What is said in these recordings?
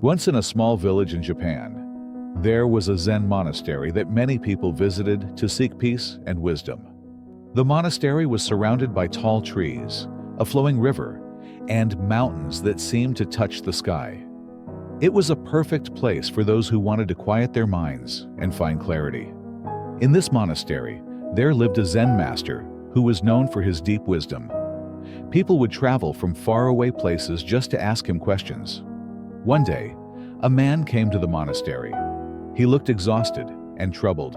Once in a small village in Japan, there was a Zen monastery that many people visited to seek peace and wisdom. The monastery was surrounded by tall trees, a flowing river, and mountains that seemed to touch the sky. It was a perfect place for those who wanted to quiet their minds and find clarity. In this monastery, there lived a Zen master who was known for his deep wisdom. People would travel from faraway places just to ask him questions. One day, a man came to the monastery. He looked exhausted and troubled,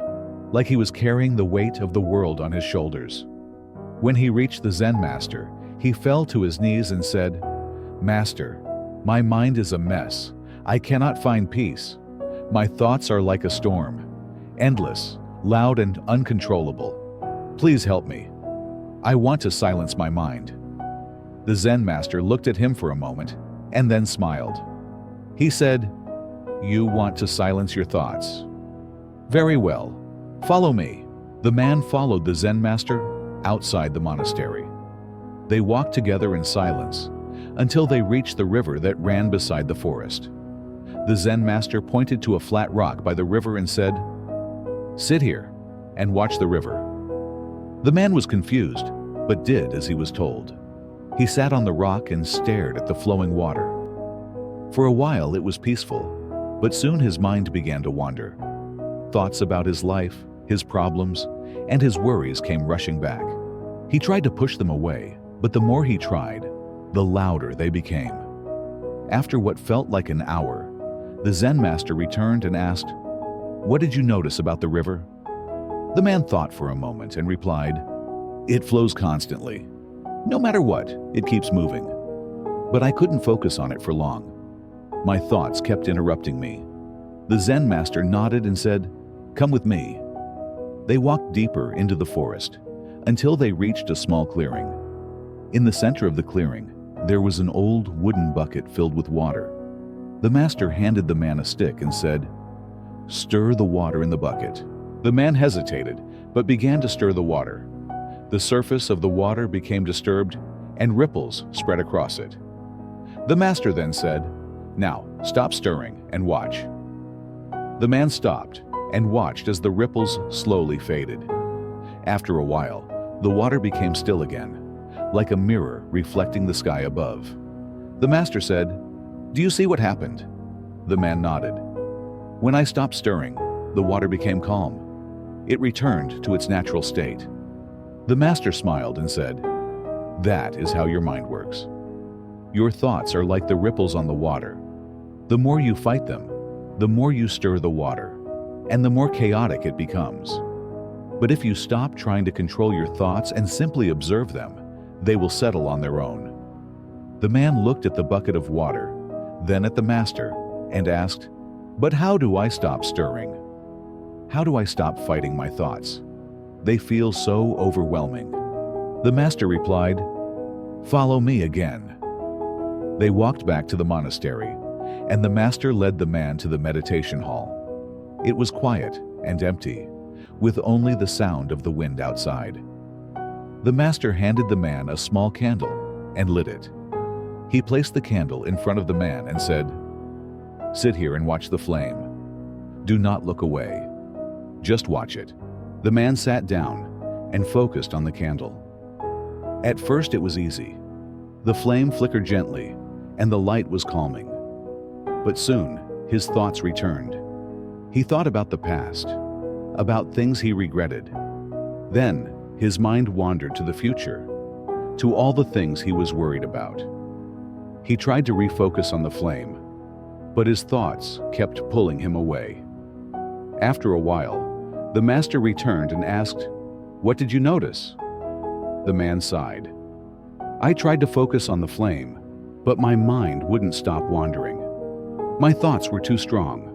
like he was carrying the weight of the world on his shoulders. When he reached the Zen master, he fell to his knees and said, "Master, my mind is a mess. I cannot find peace. My thoughts are like a storm, endless, loud, and uncontrollable. Please help me. I want to silence my mind." The Zen master looked at him for a moment and then smiled. He said, "You want to silence your thoughts? Very well. Follow me." The man followed the Zen master outside the monastery. They walked together in silence until they reached the river that ran beside the forest. The Zen master pointed to a flat rock by the river and said, "Sit here and watch the river." The man was confused, but did as he was told. He sat on the rock and stared at the flowing water. For a while it was peaceful, but soon his mind began to wander. Thoughts about his life, his problems, and his worries came rushing back. He tried to push them away, but the more he tried, the louder they became. After what felt like an hour, the Zen master returned and asked, "What did you notice about the river?" The man thought for a moment and replied, "It flows constantly. No matter what, it keeps moving. But I couldn't focus on it for long. My thoughts kept interrupting me." The Zen master nodded and said, "Come with me." They walked deeper into the forest until they reached a small clearing. In the center of the clearing, there was an old wooden bucket filled with water. The master handed the man a stick and said, "Stir the water in the bucket." The man hesitated, but began to stir the water. The surface of the water became disturbed, and ripples spread across it. The master then said, "Now, stop stirring and watch." The man stopped and watched as the ripples slowly faded. After a while, the water became still again, like a mirror reflecting the sky above. The master said, "Do you see what happened?" The man nodded. "When I stopped stirring, the water became calm. It returned to its natural state." The master smiled and said, "That is how your mind works. Your thoughts are like the ripples on the water. The more you fight them, the more you stir the water, and the more chaotic it becomes. But if you stop trying to control your thoughts and simply observe them, they will settle on their own." The man looked at the bucket of water, then at the master, and asked, "But how do I stop stirring? How do I stop fighting my thoughts? They feel so overwhelming." The master replied, "Follow me again." They walked back to the monastery, and the master led the man to the meditation hall. It was quiet and empty, with only the sound of the wind outside. The master handed the man a small candle and lit it. He placed the candle in front of the man and said, "Sit here and watch the flame. Do not look away. Just watch it." The man sat down and focused on the candle. At first it was easy. The flame flickered gently, and the light was calming. But soon, his thoughts returned. He thought about the past, about things he regretted. Then, his mind wandered to the future, to all the things he was worried about. He tried to refocus on the flame, but his thoughts kept pulling him away. After a while, the master returned and asked, "What did you notice?" The man sighed. "I tried to focus on the flame, but my mind wouldn't stop wandering. My thoughts were too strong."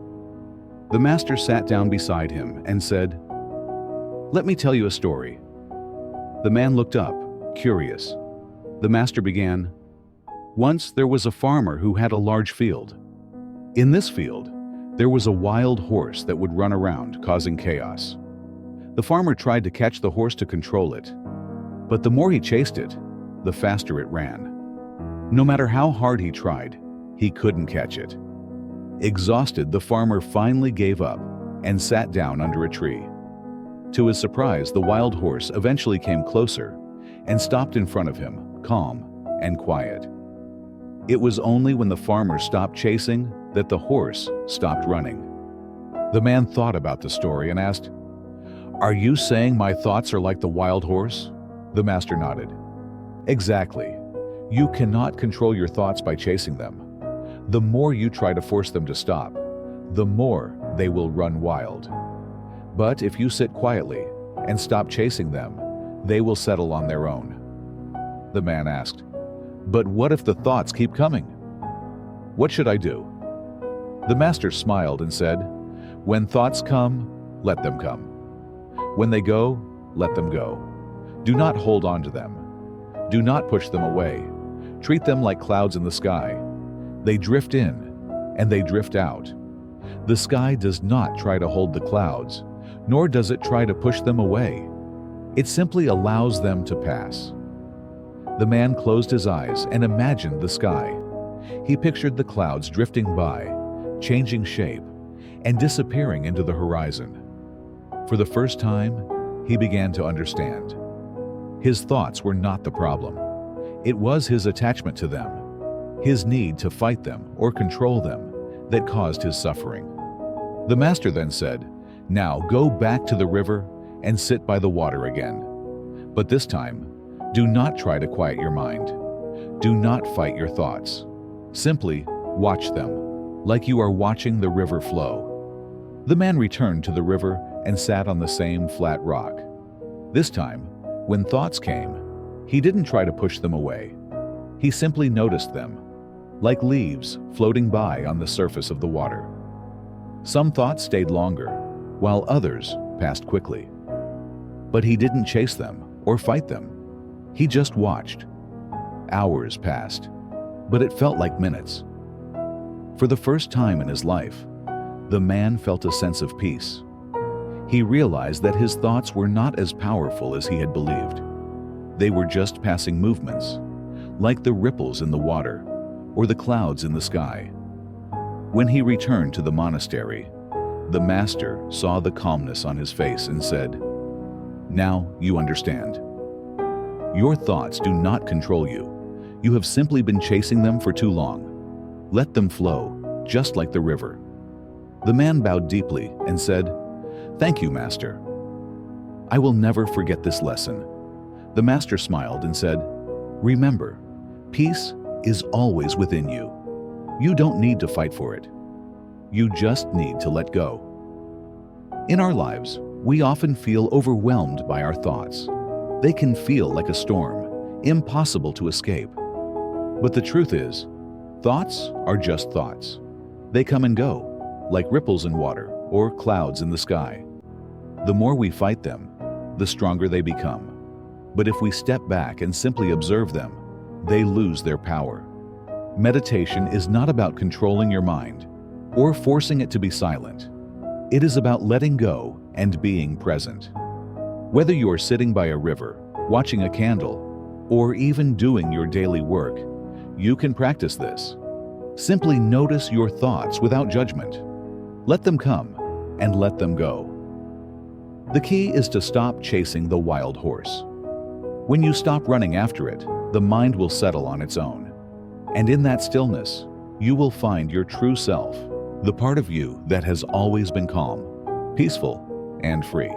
The master sat down beside him and said, "Let me tell you a story." The man looked up, curious. The master began, "Once there was a farmer who had a large field. In this field, there was a wild horse that would run around, causing chaos. The farmer tried to catch the horse to control it, but the more he chased it, the faster it ran. No matter how hard he tried, he couldn't catch it. Exhausted, the farmer finally gave up and sat down under a tree. To his surprise, the wild horse eventually came closer and stopped in front of him, calm and quiet. It was only when the farmer stopped chasing that the horse stopped running. The man thought about the story and asked, "Are you saying my thoughts are like the wild horse?" The master nodded. "Exactly. You cannot control your thoughts by chasing them. The more you try to force them to stop, the more they will run wild. But if you sit quietly and stop chasing them, they will settle on their own." The man asked, "But what if the thoughts keep coming? What should I do?" The master smiled and said, "When thoughts come, let them come. When they go, let them go. Do not hold on to them. Do not push them away. Treat them like clouds in the sky. They drift in and they drift out. The sky does not try to hold the clouds, nor does it try to push them away. It simply allows them to pass." The man closed his eyes and imagined the sky. He pictured the clouds drifting by, changing shape, and disappearing into the horizon. For the first time, he began to understand. His thoughts were not the problem. It was his attachment to them, his need to fight them or control them, that caused his suffering. The master then said, "Now go back to the river and sit by the water again. But this time, do not try to quiet your mind. Do not fight your thoughts. Simply watch them, like you are watching the river flow." The man returned to the river and sat on the same flat rock. This time, when thoughts came, he didn't try to push them away. He simply noticed them, like leaves floating by on the surface of the water. Some thoughts stayed longer, while others passed quickly. But he didn't chase them or fight them. He just watched. Hours passed, but it felt like minutes. For the first time in his life, the man felt a sense of peace. He realized that his thoughts were not as powerful as he had believed. They were just passing movements, like the ripples in the water or the clouds in the sky. When he returned to the monastery, the master saw the calmness on his face and said, "Now you understand. Your thoughts do not control you. You have simply been chasing them for too long. Let them flow, just like the river." The man bowed deeply and said, "Thank you, Master. I will never forget this lesson." The master smiled and said, "Remember, peace is always within you. You don't need to fight for it. You just need to let go." In our lives, we often feel overwhelmed by our thoughts. They can feel like a storm, impossible to escape. But the truth is, thoughts are just thoughts. They come and go, like ripples in water or clouds in the sky. The more we fight them, the stronger they become. But if we step back and simply observe them, they lose their power. Meditation is not about controlling your mind or forcing it to be silent. It is about letting go and being present. Whether you are sitting by a river, watching a candle, or even doing your daily work, you can practice this. Simply notice your thoughts without judgment. Let them come and let them go. The key is to stop chasing the wild horse. When you stop running after it, the mind will settle on its own. And in that stillness, you will find your true self, the part of you that has always been calm, peaceful, and free.